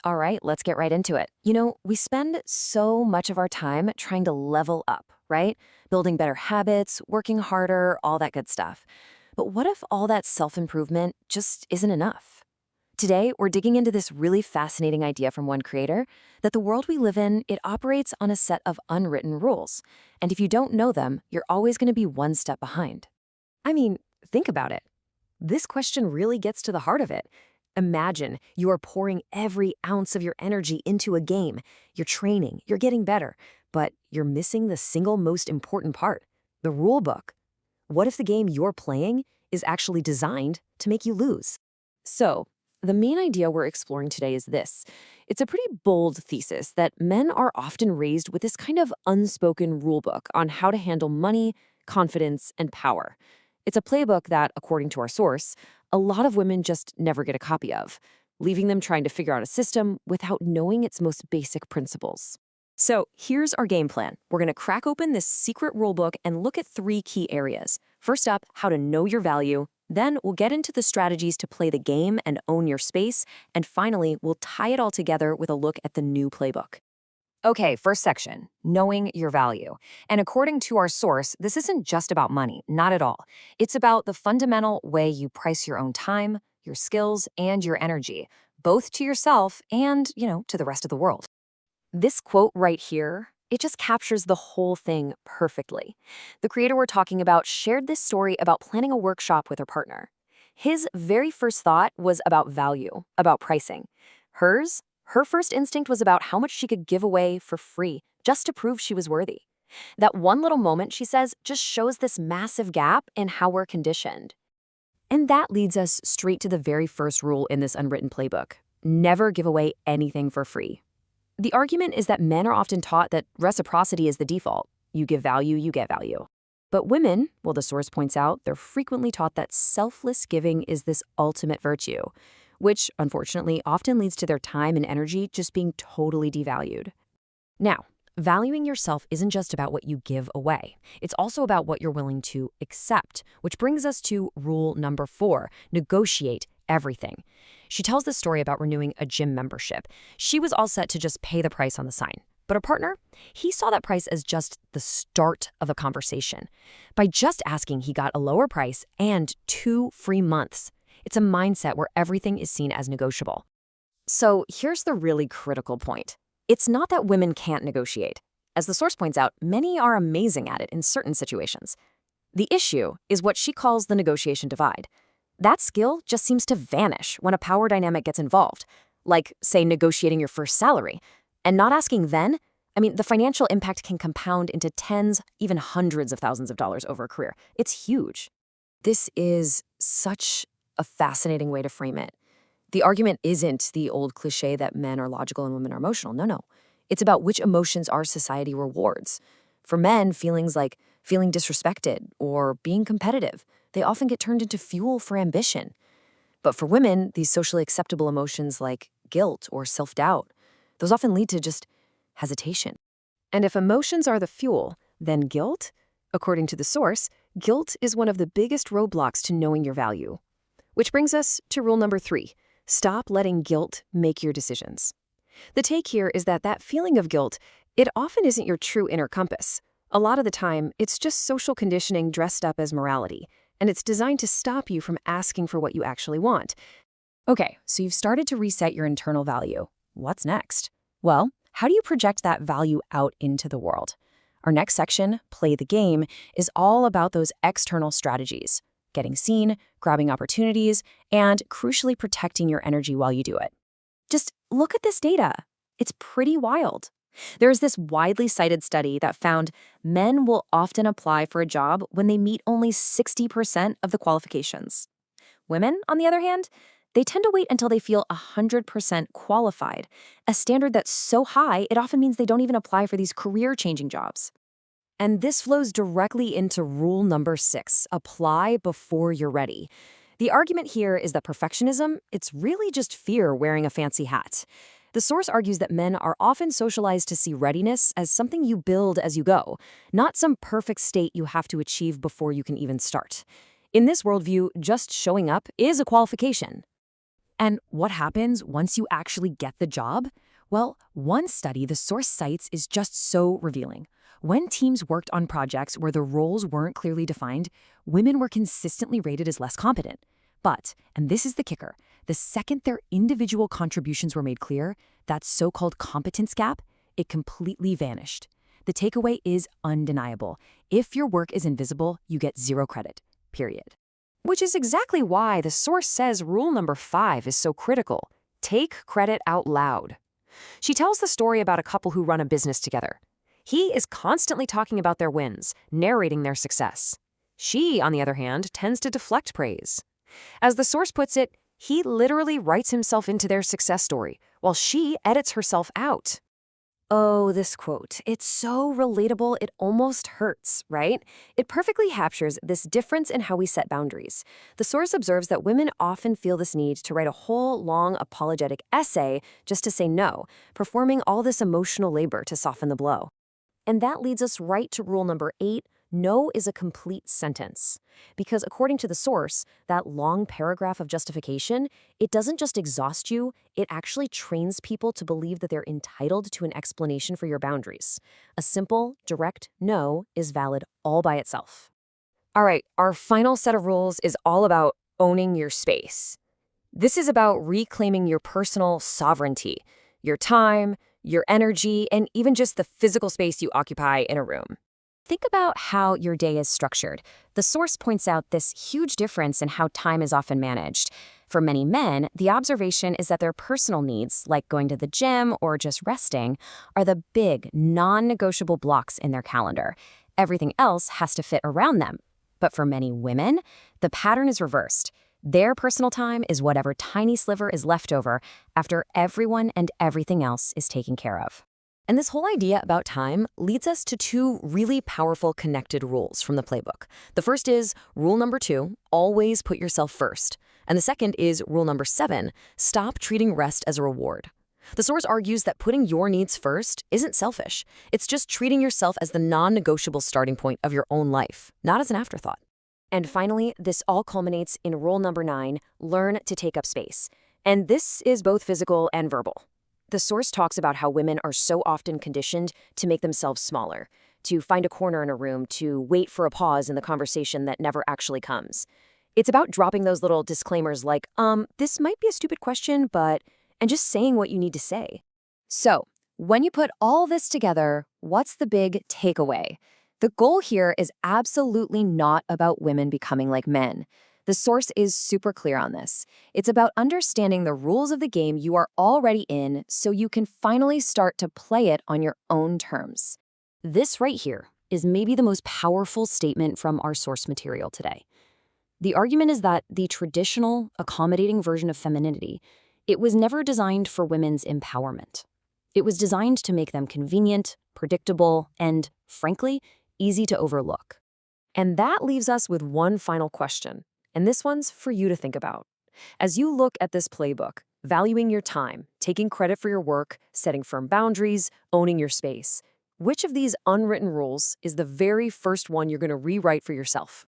All right, let's get right into it. We spend so much of our time trying to level up, right? Building better habits, working harder, all that good stuff. But what if all that self improvement just isn't enough? Today, we're digging into this really fascinating idea from one creator that the world we live in, it operates on a set of unwritten rules. And if you don't know them, you're always going to be one step behind. I mean, think about it. This question really gets to the heart of it. Imagine you are pouring every ounce of your energy into a game. You're training, you're getting better, but you're missing the single most important part, the rule book. What if the game you're playing is actually designed to make you lose? So, the main idea we're exploring today is this. It's a pretty bold thesis that men are often raised with this kind of unspoken rule book on how to handle money, confidence, and power. It's a playbook that, according to our source, a lot of women just never get a copy of, leaving them trying to figure out a system without knowing its most basic principles. So here's our game plan. We're going to crack open this secret rulebook and look at three key areas. First up, how to know your value. Then we'll get into the strategies to play the game and own your space. And finally, we'll tie it all together with a look at the new playbook. Okay, first section, knowing your value. And according to our source, this isn't just about money, not at all. It's about the fundamental way you price your own time, your skills, and your energy, both to yourself and, to the rest of the world. This quote right here, it just captures the whole thing perfectly. The creator we're talking about shared this story about planning a workshop with her partner. His very first thought was about value, about pricing. Her first instinct was about how much she could give away for free, just to prove she was worthy. That one little moment, she says, just shows this massive gap in how we're conditioned. And that leads us straight to the very first rule in this unwritten playbook. Never give away anything for free. The argument is that men are often taught that reciprocity is the default. You give value, you get value. But women, well, the source points out, they're frequently taught that selfless giving is this ultimate virtue, which unfortunately often leads to their time and energy just being totally devalued. Now, valuing yourself isn't just about what you give away. It's also about what you're willing to accept, which brings us to rule number 4, negotiate everything. She tells this story about renewing a gym membership. She was all set to just pay the price on the sign. But her partner, he saw that price as just the start of a conversation. By just asking, he got a lower price and 2 free months. It's a mindset where everything is seen as negotiable. So here's the really critical point. It's not that women can't negotiate. As the source points out, many are amazing at it in certain situations. The issue is what she calls the negotiation divide. That skill just seems to vanish when a power dynamic gets involved, like, say, negotiating your first salary. And not asking then, the financial impact can compound into tens, even hundreds of thousands of dollars over a career. It's huge. This is such a fascinating way to frame it. The argument isn't the old cliche that men are logical and women are emotional. No. It's about which emotions our society rewards. For men, feelings like feeling disrespected or being competitive, they often get turned into fuel for ambition. But for women, these socially acceptable emotions like guilt or self-doubt, those often lead to just hesitation. And if emotions are the fuel, then guilt, according to the source, guilt is one of the biggest roadblocks to knowing your value. Which brings us to rule number 3. Stop letting guilt make your decisions. The take here is that feeling of guilt, it often isn't your true inner compass. A lot of the time, it's just social conditioning dressed up as morality, and it's designed to stop you from asking for what you actually want. Okay, so you've started to reset your internal value. What's next? Well, how do you project that value out into the world? Our next section, Play the Game, is all about those external strategies. Getting seen, grabbing opportunities, and crucially protecting your energy while you do it. Just look at this data. It's pretty wild. There's this widely cited study that found men will often apply for a job when they meet only 60% of the qualifications. Women, on the other hand, they tend to wait until they feel 100% qualified, a standard that's so high it often means they don't even apply for these career-changing jobs. And this flows directly into rule number 6, apply before you're ready. The argument here is that perfectionism, it's really just fear wearing a fancy hat. The source argues that men are often socialized to see readiness as something you build as you go, not some perfect state you have to achieve before you can even start. In this worldview, just showing up is a qualification. And what happens once you actually get the job? Well, one study the source cites is just so revealing. When teams worked on projects where the roles weren't clearly defined, women were consistently rated as less competent. But, and this is the kicker, the second their individual contributions were made clear, that so-called competence gap, it completely vanished. The takeaway is undeniable. If your work is invisible, you get zero credit, period. Which is exactly why the source says rule number 5 is so critical. Take credit out loud. She tells the story about a couple who run a business together. He is constantly talking about their wins, narrating their success. She, on the other hand, tends to deflect praise. As the source puts it, he literally writes himself into their success story, while she edits herself out. Oh, this quote. It's so relatable, it almost hurts, right? It perfectly captures this difference in how we set boundaries. The source observes that women often feel this need to write a whole, long, apologetic essay just to say no, performing all this emotional labor to soften the blow. And that leads us right to rule number 8. No is a complete sentence. Because according to the source, that long paragraph of justification, it doesn't just exhaust you, it actually trains people to believe that they're entitled to an explanation for your boundaries. A simple, direct no is valid all by itself. All right, our final set of rules is all about owning your space. This is about reclaiming your personal sovereignty, your time, your energy, and even just the physical space you occupy in a room. Think about how your day is structured. The source points out this huge difference in how time is often managed. For many men, the observation is that their personal needs, like going to the gym or just resting, are the big, non-negotiable blocks in their calendar. Everything else has to fit around them. But for many women, the pattern is reversed. Their personal time is whatever tiny sliver is left over after everyone and everything else is taken care of. And this whole idea about time leads us to 2 really powerful connected rules from the playbook. The first is rule number 2, always put yourself first. And the second is rule number 7, stop treating rest as a reward. The source argues that putting your needs first isn't selfish. It's just treating yourself as the non-negotiable starting point of your own life, not as an afterthought. And finally, this all culminates in rule number 9, learn to take up space. And this is both physical and verbal. The source talks about how women are so often conditioned to make themselves smaller, to find a corner in a room, to wait for a pause in the conversation that never actually comes. It's about dropping those little disclaimers like, this might be a stupid question, but, and just saying what you need to say. So, when you put all this together, what's the big takeaway? The goal here is absolutely not about women becoming like men. The source is super clear on this. It's about understanding the rules of the game you are already in so you can finally start to play it on your own terms. This right here is maybe the most powerful statement from our source material today. The argument is that the traditional, accommodating version of femininity, it was never designed for women's empowerment. It was designed to make them convenient, predictable, and, frankly, easy to overlook. And that leaves us with one final question. And this one's for you to think about. As you look at this playbook, valuing your time, taking credit for your work, setting firm boundaries, owning your space, which of these unwritten rules is the very first one you're going to rewrite for yourself?